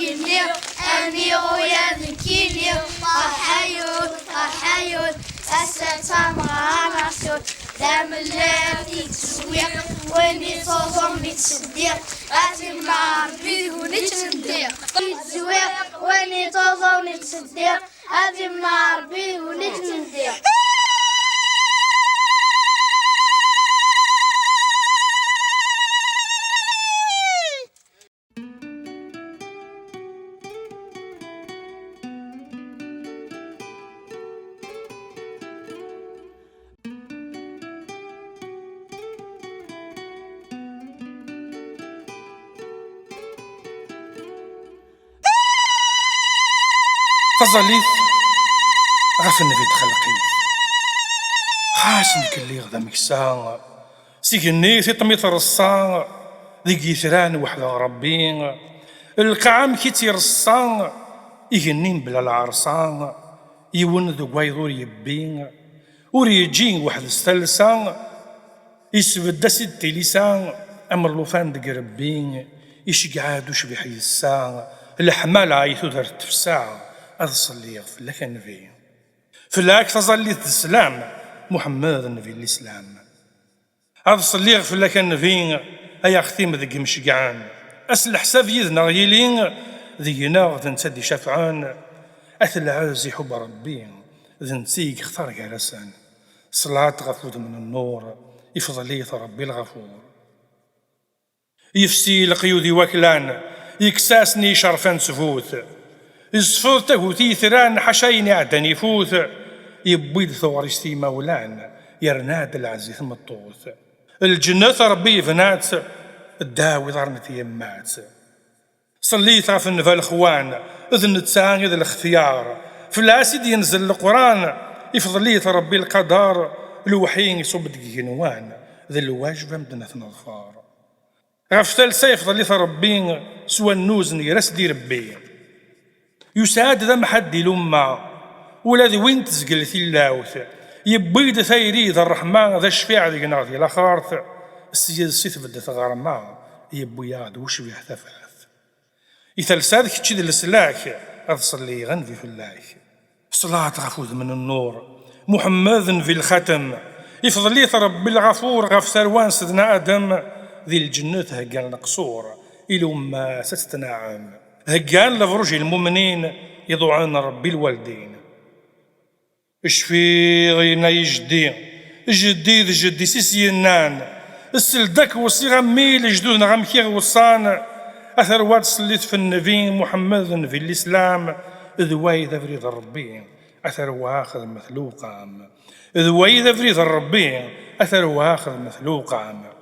ذكيني أني غويا ذكيني فرحيون فرحيون السلام على رسول دام اللاتي تسويق ويني توصلني تصديق أتم مع ربي ونتصديق تسويق ويني توصلني تصديق أتم مع ربي ونتصديق. تظليت غاف النبي تخلقيت خاشنك اللي غدا مكسا سيكني تطميط الرصا ذيك يثران وحده ربي القعام كي تيرصا يغنين بلا العرصا يون ذو قايضور يبين وريجين واحد السلسا يسبد سيد تيليسا امر لوفان دق ربي يشقعاد وشبيح يسا الحمال عايثو درت في ساعه أصلي في لك النبي فلاك تظلي السلام محمد النبي الإسلام أصلي في لك النبي أيا ختيم ذي مشقعان أسل حساب يذنا غيلين ذينا غذن تدي شفعان أثل عازي حب ربي ذن تيك اختار جالسان صلاة غفوذ من النور يفضلي ربي الغفور يفسي لقيودي وكلان يكساسني شرفان سفوث يصفر تهوتي ثران حشاين عدن يفوث يبيد ثورستي مولان يرناد العزي ثم الطوث الجنة ربي فنات الداوي ضرنت يمات صليت في النفا الخوان اذن تساني ذا الاختيار في العسيد ينزل القران يفضل لي ربي القدر الوحين يصب دقيقنوان ذا الواجب مدنا ثنظفار غفتل سيف ظليت ربي سوى النوزن يرسدي ربي يساعد ذا محدي لما ولا ذي وين تزقل في اللاوث يبيد ثيري ذا الرحمن ذا الشفيع ذي ناضي لا خارث السيد السيث بدت غرما يبوياد وشبيه ثفاث يثلساد كتشي ذا السلاك أتصلي غنفي في اللاك صلاة غفوذ من النور محمد في الختم يفضل لي ربي الغفور غف ثروان سيدنا آدم ذي الجنة هقال قصور إلى ما ستتنعم هقال لفرج المؤمنين يضوعون ربي الوالدين اشفي غينا يجدي جدي سيسينان السلدك وصي ميل جدودنا غمكي وصان اثر واد صليت في النبي محمد في الاسلام ذوي ذا فريد ربي اثر واخذ مثلوقا ذوي ذا فريد ربي اثر واخذ مثلوقا